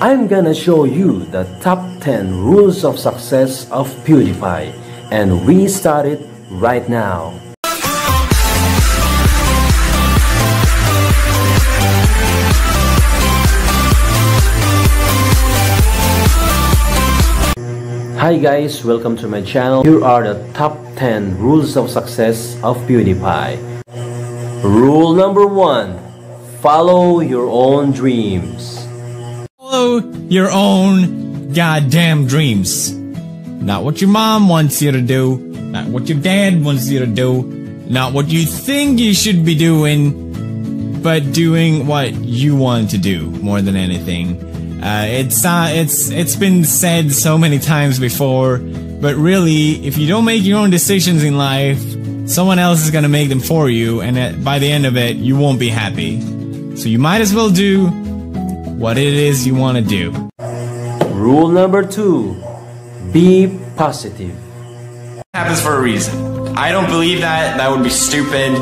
I'm gonna show you the top 10 rules of success of PewDiePie, and we start it right now. Hi guys, welcome to my channel. Here are the top 10 rules of success of PewDiePie. Rule number 1. Follow your own dreams. Follow your own goddamn dreams. Not what your mom wants you to do, not what your dad wants you to do, not what you think you should be doing, but doing what you want to do more than anything. It's been said so many times before, but really, if you don't make your own decisions in life, someone else is gonna make them for you, and by the end of it, you won't be happy. So you might as well do what it is you want to do. Rule number 2. Be positive. It happens for a reason. I don't believe that would be stupid,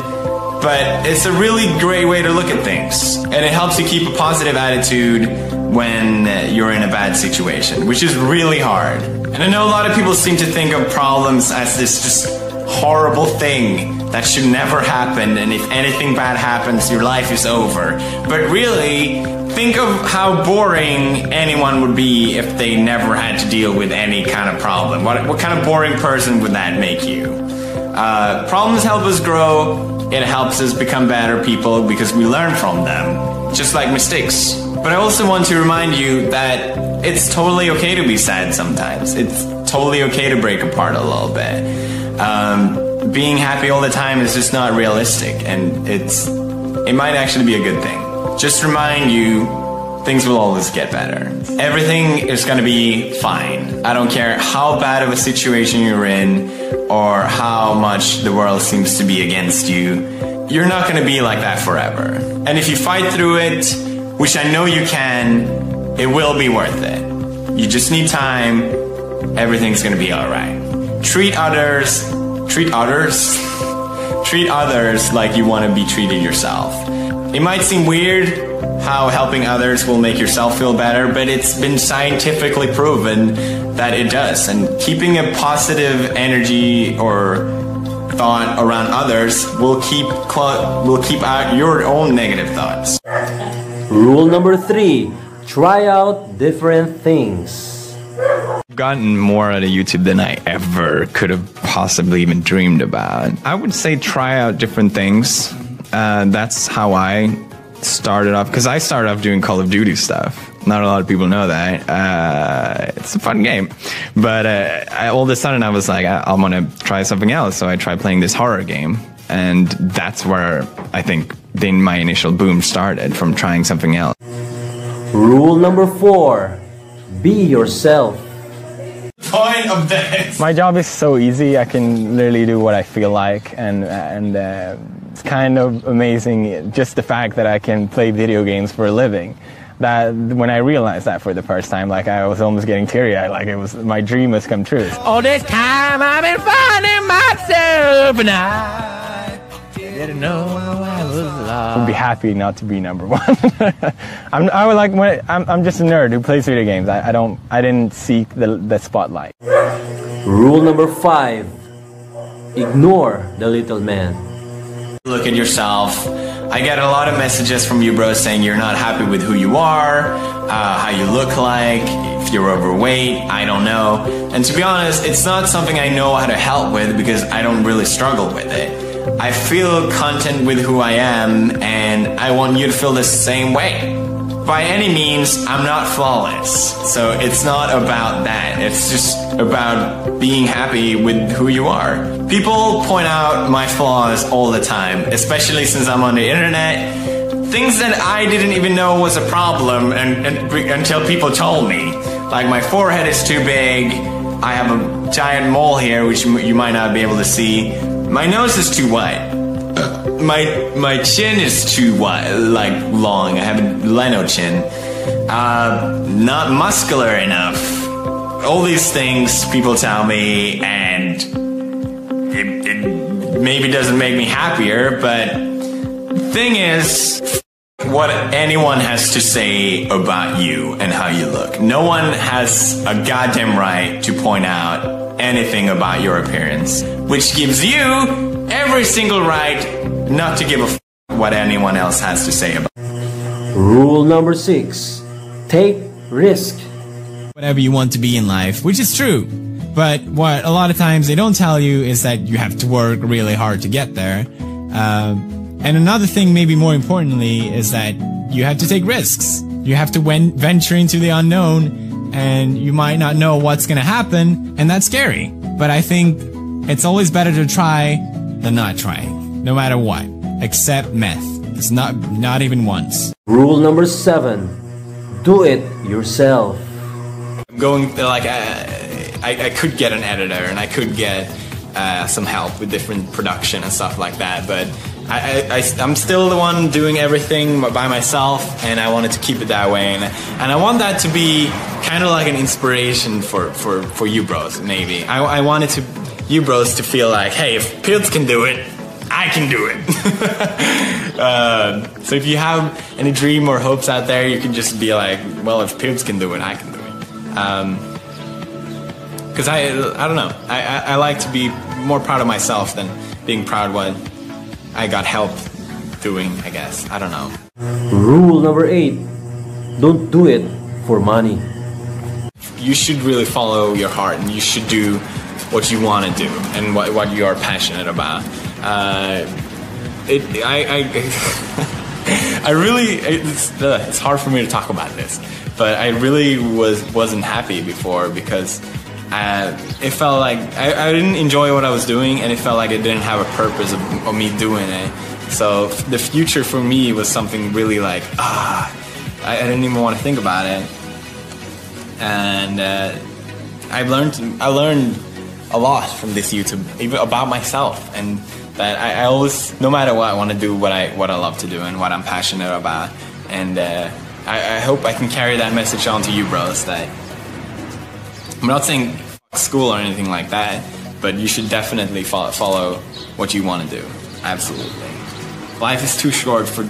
but it's a really great way to look at things. And it helps you keep a positive attitude when you're in a bad situation, which is really hard. And I know a lot of people seem to think of problems as this just horrible thing that should never happen, and if anything bad happens, your life is over. But really, think of how boring anyone would be if they never had to deal with any kind of problem. What kind of boring person would that make you? Problems help us grow. It helps us become better people because we learn from them, just like mistakes. But I also want to remind you that it's totally okay to be sad sometimes. It's totally okay to break apart a little bit. Being happy all the time is just not realistic, and it might actually be a good thing. Just remind you, things will always get better. Everything is gonna be fine. I don't care how bad of a situation you're in or how much the world seems to be against you. You're not gonna be like that forever. And if you fight through it, which I know you can, it will be worth it. You just need time. Everything's gonna be alright. Treat others like you want to be treated yourself. It might seem weird how helping others will make yourself feel better, but it's been scientifically proven that it does. And keeping a positive energy or thought around others will keep out your own negative thoughts. Rule number 3. Try out different things. I've gotten more out of YouTube than I ever could have possibly even dreamed about. I would say try out different things. That's how I started off, because I started off doing Call of Duty stuff. Not a lot of people know that. It's a fun game. But all of a sudden I was like, I want to try something else. So I tried playing this horror game. And that's where I think my initial boom started, from trying something else. Rule number 4. Be yourself. Point of this. My job is so easy. I can literally do what I feel like, and it's kind of amazing just the fact that I can play video games for a living. That when I realized that for the first time, like, I was almost getting teary-eyed, like it was my dream has come true. All this time I've been finding myself, and I didn't know I was lost. I'd be happy not to be number 1. I'm just a nerd who plays video games. I didn't seek the spotlight. Rule number 5. Ignore the little man. Look at yourself. I get a lot of messages from you bros saying you're not happy with who you are, how you look like, if you're overweight, I don't know. And to be honest, it's not something I know how to help with because I don't really struggle with it. I feel content with who I am, and I want you to feel the same way. By any means, I'm not flawless, so it's not about that. It's just about being happy with who you are. People point out my flaws all the time, especially since I'm on the internet. Things that I didn't even know was a problem until people told me. Like, my forehead is too big, I have a giant mole here, which you might not be able to see. My nose is too wide. My chin is too wide, like long. I have a Leno chin. Not muscular enough. All these things people tell me, and it maybe doesn't make me happier, but the thing is, what anyone has to say about you and how you look. No one has a goddamn right to point out anything about your appearance, which gives you every single right not to give a f what anyone else has to say about it. Rule number 6. Take risk. Whatever you want to be in life, which is true. But what a lot of times they don't tell you is that you have to work really hard to get there. And another thing, maybe more importantly, is that you have to take risks. You have to venture into the unknown, and you might not know what's going to happen, and that's scary. But I think it's always better to try than not trying, no matter what, except meth. It's not even once. Rule number 7. Do it yourself. Going like I could get an editor and I could get some help with different production and stuff like that, but I'm still the one doing everything by myself, and I wanted to keep it that way, and I want that to be kind of like an inspiration for you bros. Maybe I wanted you bros to feel like, hey, if Pilz can do it, I can do it. So if you have any dream or hopes out there, you can just be like, well, if Pilz can do it, I can do it. Because I don't know, I like to be more proud of myself than being proud what I got help doing, I guess. I don't know. Rule number 8. Don't do it for money. You should really follow your heart, and you should do what you want to do and what you are passionate about. It's hard for me to talk about this, but I really wasn't happy before because it felt like I didn't enjoy what I was doing, and it felt like it didn't have a purpose of me doing it. So the future for me was something really like, I didn't even want to think about it. And I learned a lot from this YouTube, even about myself, and that I always, no matter what, I want to do what I love to do and what I'm passionate about. And I hope I can carry that message on to you bros, that I'm not saying f school or anything like that, but you should definitely follow what you want to do. Absolutely. Life is too short for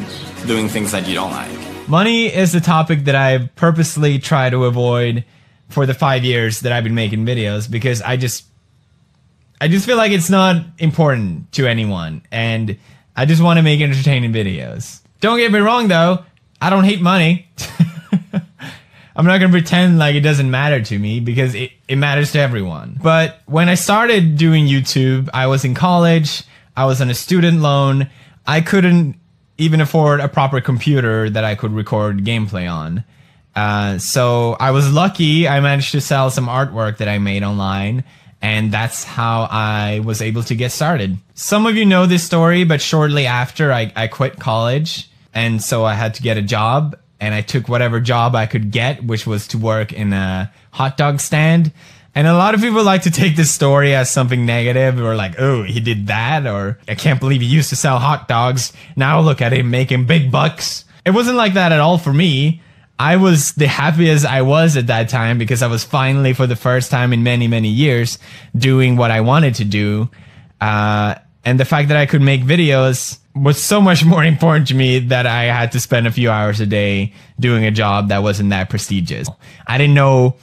doing things that you don't like. Money is the topic that I purposely try to avoid for the 5 years that I've been making videos, because I just feel like it's not important to anyone, and I just want to make entertaining videos. Don't get me wrong though, I don't hate money. I'm not going to pretend like it doesn't matter to me, because it matters to everyone. But when I started doing YouTube, I was in college, I was on a student loan, I couldn't even afford a proper computer that I could record gameplay on. So I was lucky, I managed to sell some artwork that I made online, and that's how I was able to get started. Some of you know this story, but shortly after I quit college, and so I had to get a job, and I took whatever job I could get, which was to work in a hot dog stand. And a lot of people like to take this story as something negative, or like, oh, he did that, or I can't believe he used to sell hot dogs, now look at him making big bucks. It wasn't like that at all for me. I was the happiest I was at that time, because I was finally, for the first time in many, many years, doing what I wanted to do. And the fact that I could make videos was so much more important to me that I had to spend a few hours a day doing a job that wasn't that prestigious. I didn't know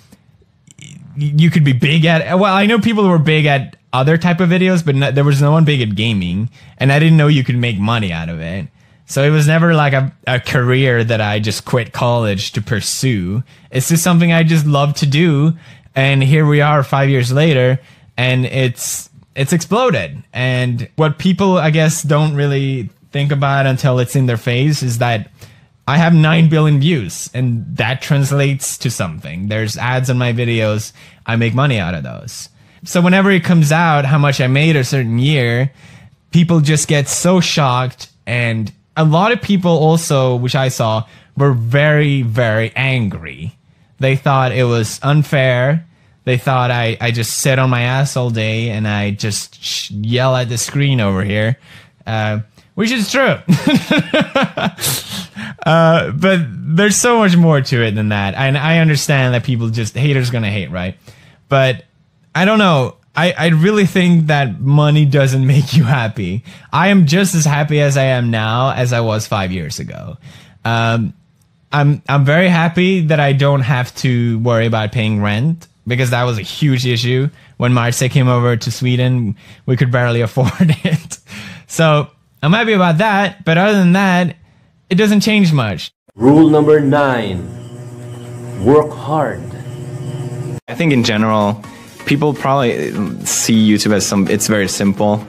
you could be big at, well, I know people were big at other type of videos, but there was no one big at gaming, and I didn't know you could make money out of it. So it was never like a career that I just quit college to pursue. It's just something I just love to do. And here we are 5 years later, and it's exploded. And what people, I guess, don't really think about until it's in their face is that I have 9 billion views, and that translates to something. There's ads on my videos. I make money out of those. So whenever it comes out how much I made a certain year, people just get so shocked. And a lot of people also, which I saw, were very, very angry. They thought it was unfair. They thought I just sit on my ass all day and I just yell at the screen over here, which is true. But there's so much more to it than that. And I understand that people just, haters gonna hate, right? But I don't know. I really think that money doesn't make you happy. I am just as happy as I am now as I was 5 years ago. I'm very happy that I don't have to worry about paying rent, because that was a huge issue. When Marce came over to Sweden, we could barely afford it. So I'm happy about that, but other than that, it doesn't change much. Rule number 9. Work hard. I think in general, people probably see YouTube as it's very simple.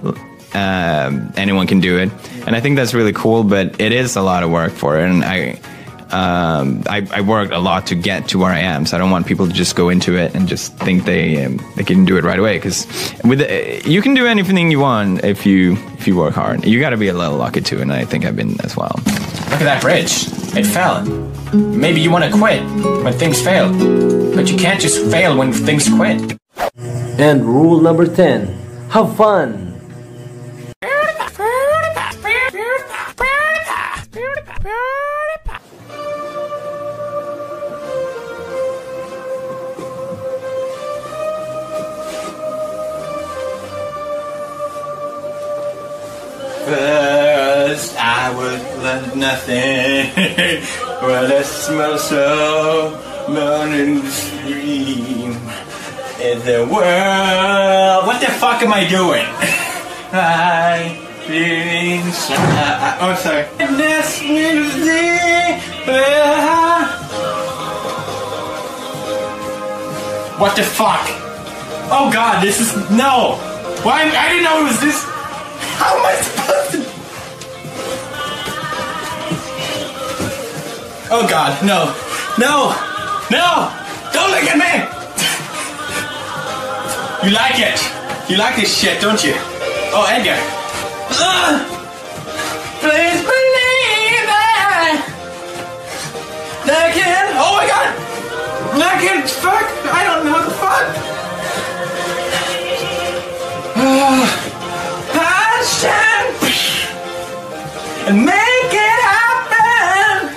Anyone can do it. And I think that's really cool, but it is a lot of work for it. And I worked a lot to get to where I am, so I don't want people to just go into it and just think they can do it right away. Because you can do anything you want if you work hard. You got to be a little lucky too, and I think I've been as well. Look at that bridge. It fell. Maybe you want to quit when things fail, but you can't just fail when things quit. And rule number 10. Have fun. First, I would love nothing but a smell so burning stream in the world. What the fuck am I doing? Oh, sorry. This music. What the fuck? Oh God, this is no. Why? I didn't know it was this. How am I supposed to? Oh God, no, no, no! Don't look at me! You like it? You like this shit, don't you? Oh, Edgar. Please believe that I can. Oh my God! I can. Fuck! I don't know the fuck. And make it happen.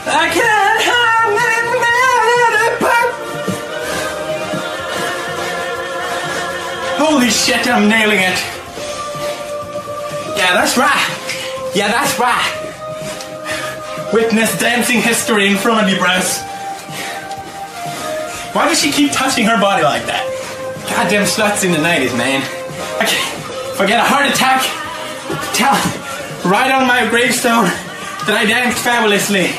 I can't have it. Holy shit, I'm nailing it. Yeah, that's right. Yeah, that's right. Witness dancing history in front of you, bros. Why does she keep touching her body like that? Goddamn sluts in the 90s, man. I can't forget a heart attack. Tell right on my gravestone that I danced fabulously.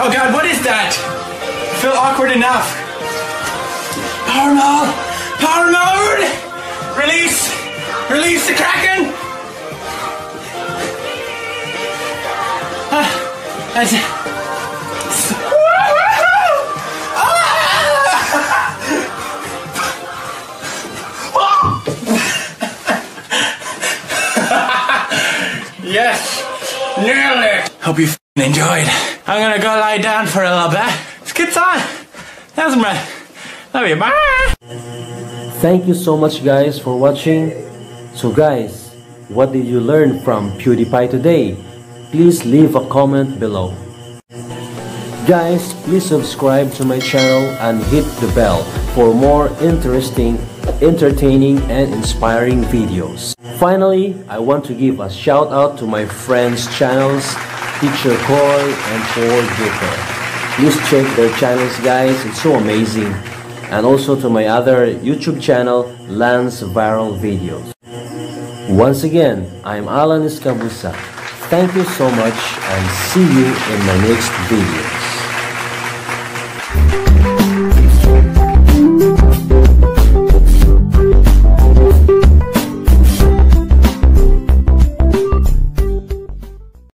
Oh God, what is that? I feel awkward enough. Power mode! Power mode! Release! Release the Kraken! That's it. Yes! Nailed it! Hope you enjoyed. I'm gonna go lie down for a little bit. It's good time. That's my. Love you. Bye! Thank you so much guys for watching. So guys, what did you learn from PewDiePie today? Please leave a comment below. Guys, please subscribe to my channel and hit the bell for more interesting, entertaining and inspiring videos. Finally, I want to give a shout out to my friends' channels, Teacher Coy and PewDiePie. Please check their channels guys, it's so amazing. And also to my other YouTube channel, Lanz Viral Videos. Once again, I'm Alan Escabusa. Thank you so much and see you in my next videos.